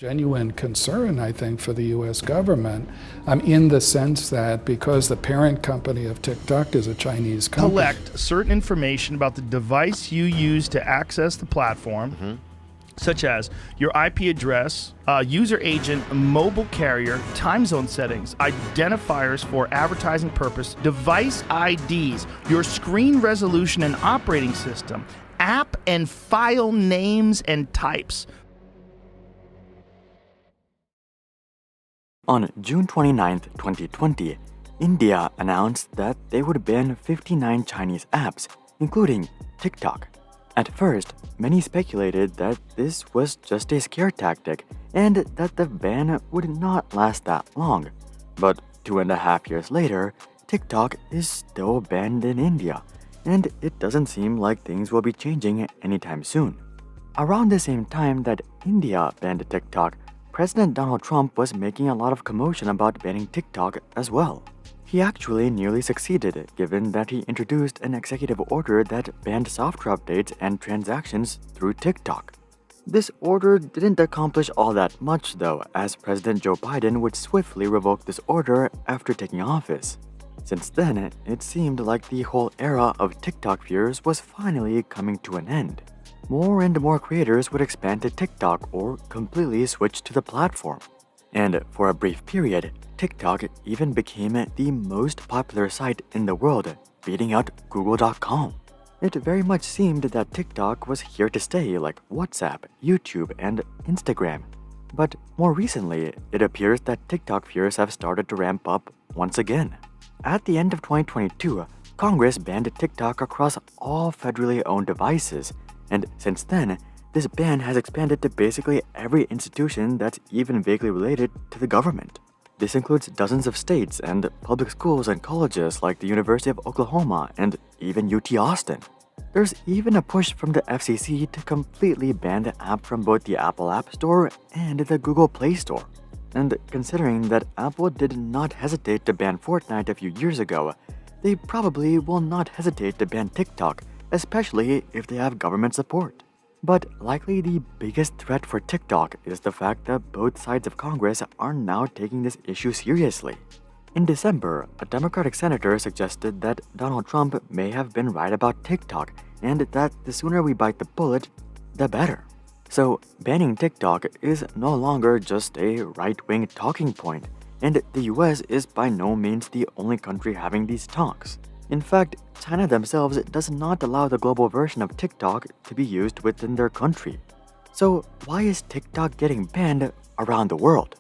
Genuine concern, I think, for the US government, in the sense that because the parent company of TikTok is a Chinese company. Collect certain information about the device you use to access the platform, such as your IP address, user agent, mobile carrier, time zone settings, identifiers for advertising purpose, device IDs, your screen resolution and operating system, app and file names and types. On June 29, 2020, India announced that they would ban 59 Chinese apps, including TikTok. At first, many speculated that this was just a scare tactic and that the ban would not last that long. But 2.5 years later, TikTok is still banned in India, and it doesn't seem like things will be changing anytime soon. Around the same time that India banned TikTok, President Donald Trump was making a lot of commotion about banning TikTok as well. He actually nearly succeeded, given that he introduced an executive order that banned software updates and transactions through TikTok. This order didn't accomplish all that much though, as President Joe Biden would swiftly revoke this order after taking office. Since then, it seemed like the whole era of TikTok fears was finally coming to an end. More and more creators would expand to TikTok or completely switch to the platform. And for a brief period, TikTok even became the most popular site in the world, beating out Google.com. It very much seemed that TikTok was here to stay like WhatsApp, YouTube, and Instagram. But more recently, it appears that TikTok fears have started to ramp up once again. At the end of 2022, Congress banned TikTok across all federally owned devices, and since then, this ban has expanded to basically every institution that's even vaguely related to the government. This includes dozens of states and public schools and colleges like the University of Oklahoma and even UT Austin. There's even a push from the FCC to completely ban the app from both the Apple App Store and the Google Play Store. And considering that Apple did not hesitate to ban Fortnite a few years ago, they probably will not hesitate to ban TikTok, especially if they have government support. But likely the biggest threat for TikTok is the fact that both sides of Congress are now taking this issue seriously. In December, a Democratic senator suggested that Donald Trump may have been right about TikTok and that the sooner we bite the bullet, the better. So, banning TikTok is no longer just a right-wing talking point, and the US is by no means the only country having these talks. In fact, China themselves does not allow the global version of TikTok to be used within their country. So why is TikTok getting banned around the world?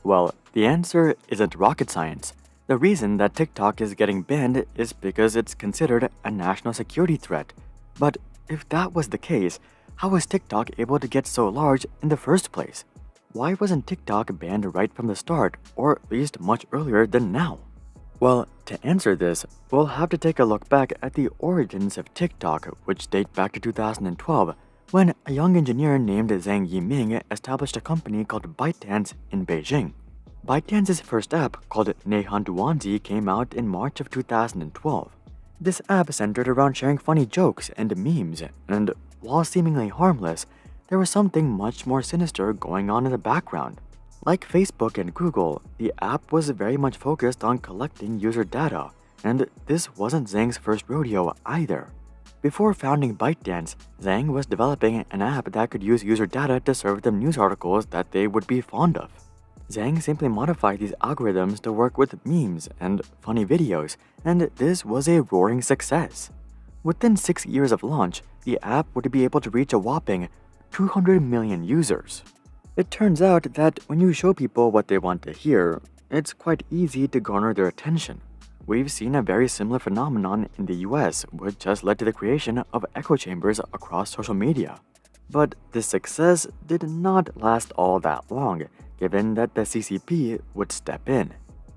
Well, the answer isn't rocket science. The reason that TikTok is getting banned is because it's considered a national security threat. But if that was the case, how was TikTok able to get so large in the first place? Why wasn't TikTok banned right from the start, or at least much earlier than now? Well, to answer this, we'll have to take a look back at the origins of TikTok, which date back to 2012, when a young engineer named Zhang Yiming established a company called ByteDance in Beijing. ByteDance's first app, called Neihan Duanzi, came out in March of 2012. This app centered around sharing funny jokes and memes, and while seemingly harmless, there was something much more sinister going on in the background. Like Facebook and Google, the app was very much focused on collecting user data, and this wasn't Zhang's first rodeo either. Before founding ByteDance, Zhang was developing an app that could use user data to serve them news articles that they would be fond of. Zhang simply modified these algorithms to work with memes and funny videos, and this was a roaring success. Within 6 years of launch, the app would be able to reach a whopping 200 million users. It turns out that when you show people what they want to hear, it's quite easy to garner their attention. We've seen a very similar phenomenon in the US, which has led to the creation of echo chambers across social media. But this success did not last all that long, given that the CCP would step in.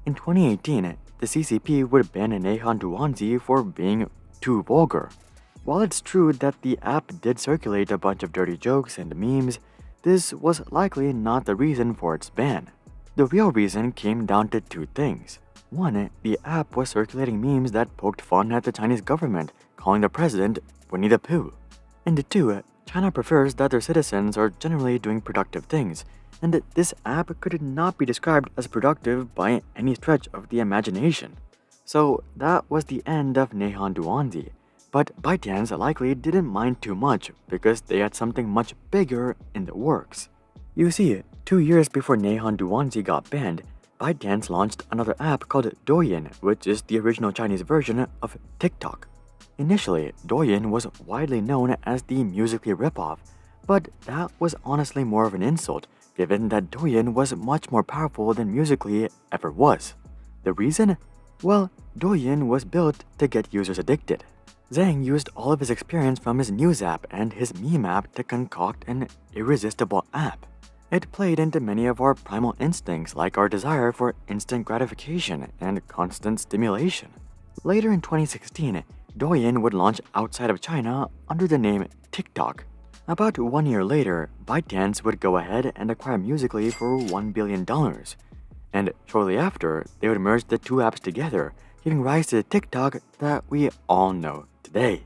In 2018, the CCP would ban Neihan Duanzi for being too vulgar. While it's true that the app did circulate a bunch of dirty jokes and memes, this was likely not the reason for its ban. The real reason came down to two things. One, the app was circulating memes that poked fun at the Chinese government, calling the president Winnie the Pooh. And 2, China prefers that their citizens are generally doing productive things, and this app could not be described as productive by any stretch of the imagination. So that was the end of Nihon Duanzi, but ByteDance likely didn't mind too much because they had something much bigger in the works. You see, 2 years before Nihon Duanzi got banned, ByteDance launched another app called Douyin, which is the original Chinese version of TikTok. Initially, Douyin was widely known as the Musical.ly ripoff, but that was honestly more of an insult, given that Douyin was much more powerful than Musical.ly ever was. The reason? Well, Douyin was built to get users addicted. Zhang used all of his experience from his news app and his meme app to concoct an irresistible app. It played into many of our primal instincts, like our desire for instant gratification and constant stimulation. Later in 2016, Douyin would launch outside of China under the name TikTok. About 1 year later, ByteDance would go ahead and acquire Musical.ly for $1 billion. And shortly after, they would merge the two apps together, giving rise to the TikTok that we all know today.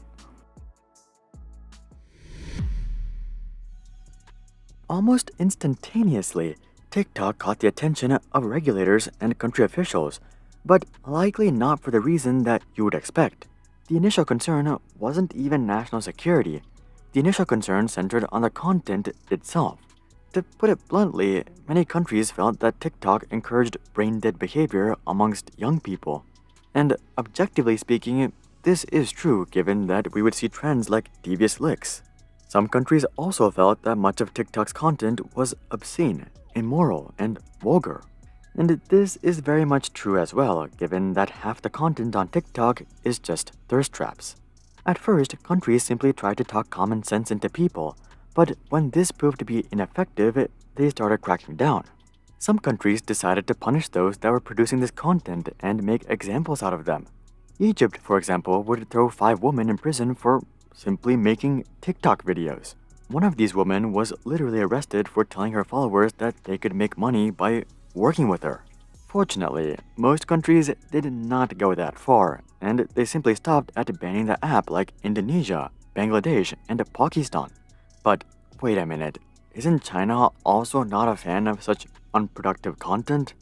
Almost instantaneously, TikTok caught the attention of regulators and country officials, but likely not for the reason that you would expect. The initial concern wasn't even national security. The initial concern centered on the content itself. To put it bluntly, many countries felt that TikTok encouraged brain-dead behavior amongst young people. And objectively speaking, this is true given that we would see trends like devious licks. Some countries also felt that much of TikTok's content was obscene, immoral, and vulgar. And this is very much true as well, given that half the content on TikTok is just thirst traps. At first, countries simply tried to talk common sense into people, but when this proved to be ineffective, they started cracking down. Some countries decided to punish those that were producing this content and make examples out of them. Egypt, for example, would throw 5 women in prison for simply making TikTok videos. One of these women was literally arrested for telling her followers that they could make money by working with her. Fortunately, most countries did not go that far, and they simply stopped at banning the app like Indonesia, Bangladesh, and Pakistan. But wait a minute, isn't China also not a fan of such unproductive content?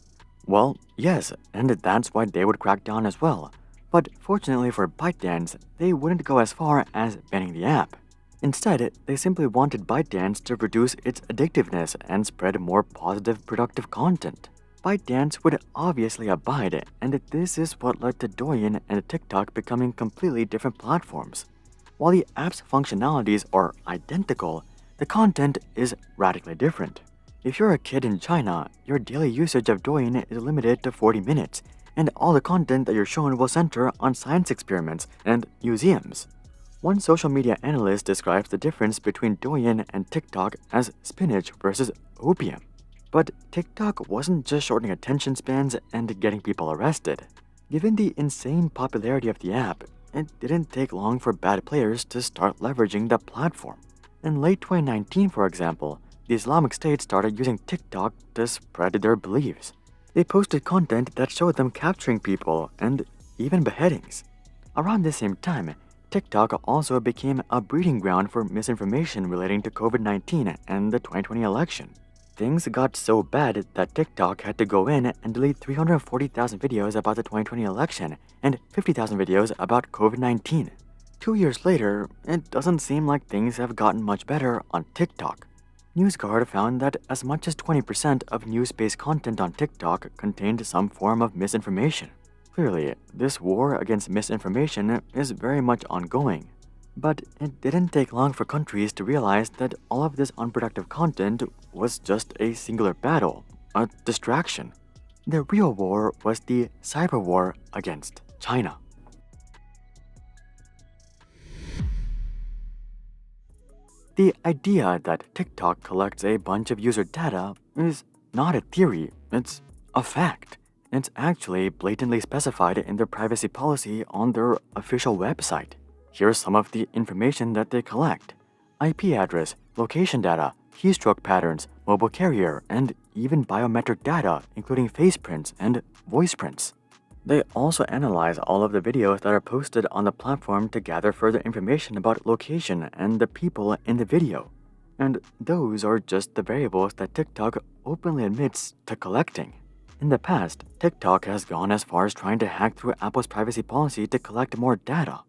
Well, yes, and that's why they would crack down as well. But fortunately for ByteDance, they wouldn't go as far as banning the app. Instead, they simply wanted ByteDance to reduce its addictiveness and spread more positive, productive content. ByteDance would obviously abide, and this is what led to Douyin and TikTok becoming completely different platforms. While the app's functionalities are identical, the content is radically different. If you're a kid in China, your daily usage of Douyin is limited to 40 minutes, and all the content that you're shown will center on science experiments and museums. One social media analyst describes the difference between Douyin and TikTok as spinach versus opium. But TikTok wasn't just shortening attention spans and getting people arrested. Given the insane popularity of the app, it didn't take long for bad players to start leveraging the platform. In late 2019, for example, the Islamic State started using TikTok to spread their beliefs. They posted content that showed them capturing people and even beheadings. Around the same time, TikTok also became a breeding ground for misinformation relating to COVID-19 and the 2020 election. Things got so bad that TikTok had to go in and delete 340,000 videos about the 2020 election and 50,000 videos about COVID-19. 2 years later, it doesn't seem like things have gotten much better on TikTok. NewsGuard found that as much as 20% of news-based content on TikTok contained some form of misinformation. Clearly, this war against misinformation is very much ongoing. But it didn't take long for countries to realize that all of this unproductive content was just a singular battle, a distraction. The real war was the cyber war against China. The idea that TikTok collects a bunch of user data is not a theory, it's a fact. It's actually blatantly specified in their privacy policy on their official website. Here's some of the information that they collect: IP address, location data, keystroke patterns, mobile carrier, and even biometric data, including face prints and voice prints. They also analyze all of the videos that are posted on the platform to gather further information about location and the people in the video. And those are just the variables that TikTok openly admits to collecting. In the past, TikTok has gone as far as trying to hack through Apple's privacy policy to collect more data.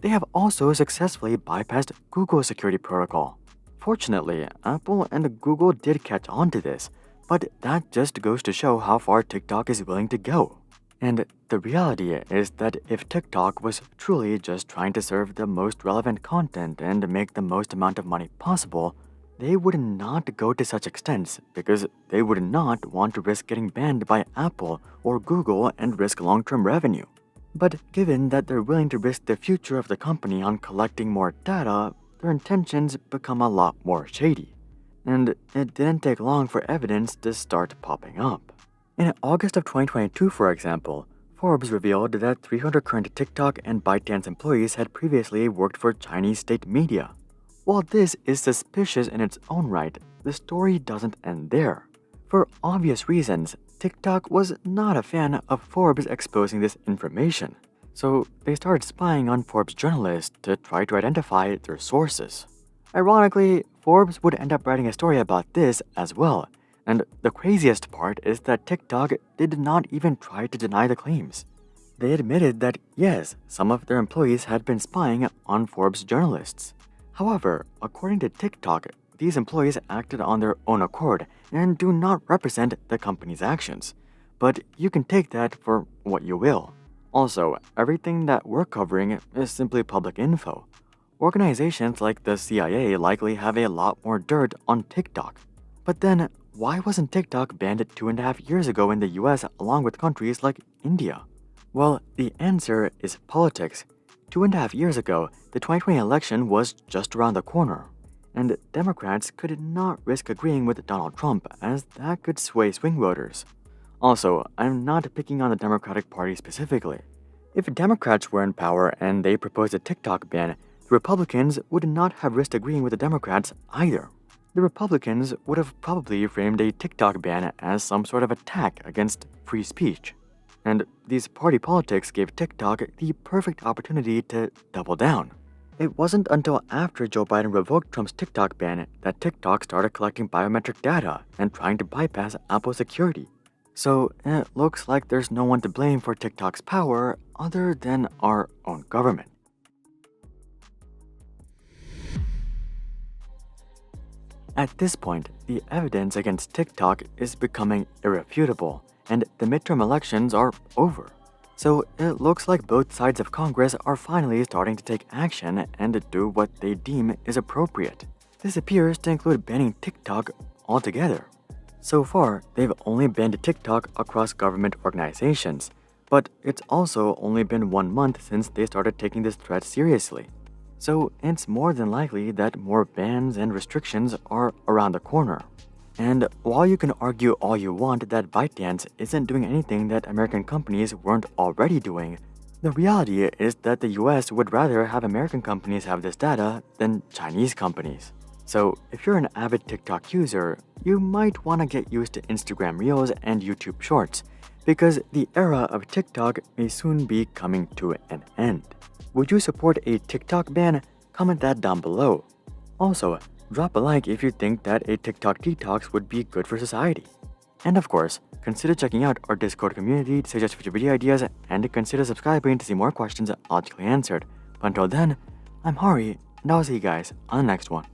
They have also successfully bypassed Google's security protocol. Fortunately, Apple and Google did catch on to this, but that just goes to show how far TikTok is willing to go. And the reality is that if TikTok was truly just trying to serve the most relevant content and make the most amount of money possible, they would not go to such extents because they would not want to risk getting banned by Apple or Google and risk long-term revenue. But given that they're willing to risk the future of the company on collecting more data, their intentions become a lot more shady. And it didn't take long for evidence to start popping up. In August of 2022, for example, Forbes revealed that 300 current TikTok and ByteDance employees had previously worked for Chinese state media. While this is suspicious in its own right, the story doesn't end there. For obvious reasons, TikTok was not a fan of Forbes exposing this information, so they started spying on Forbes journalists to try to identify their sources. Ironically, Forbes would end up writing a story about this as well, and the craziest part is that TikTok did not even try to deny the claims. They admitted that yes, some of their employees had been spying on Forbes journalists. However, according to TikTok, these employees acted on their own accord and do not represent the company's actions. But you can take that for what you will. Also, everything that we're covering is simply public info. Organizations like the CIA likely have a lot more dirt on TikTok. But then, why wasn't TikTok banned 2.5 years ago in the US along with countries like India? Well, the answer is politics. 2.5 years ago, the 2020 election was just around the corner, and Democrats could not risk agreeing with Donald Trump as that could sway swing voters. Also, I'm not picking on the Democratic Party specifically. If Democrats were in power and they proposed a TikTok ban, the Republicans would not have risked agreeing with the Democrats either. The Republicans would have probably framed a TikTok ban as some sort of attack against free speech. And these party politics gave TikTok the perfect opportunity to double down. It wasn't until after Joe Biden revoked Trump's TikTok ban that TikTok started collecting biometric data and trying to bypass Apple security. So it looks like there's no one to blame for TikTok's power other than our own government. At this point, the evidence against TikTok is becoming irrefutable, and the midterm elections are over. So it looks like both sides of Congress are finally starting to take action and do what they deem is appropriate. This appears to include banning TikTok altogether. So far, they've only banned TikTok across government organizations, but it's also only been 1 month since they started taking this threat seriously. So it's more than likely that more bans and restrictions are around the corner. And while you can argue all you want that ByteDance isn't doing anything that American companies weren't already doing, the reality is that the US would rather have American companies have this data than Chinese companies. So if you're an avid TikTok user, you might want to get used to Instagram Reels and YouTube Shorts, because the era of TikTok may soon be coming to an end. Would you support a TikTok ban? Comment that down below. Also, drop a like if you think that a TikTok detox would be good for society. And of course, consider checking out our Discord community to suggest future video ideas and consider subscribing to see more questions logically answered. But until then, I'm Hari, and I'll see you guys on the next one.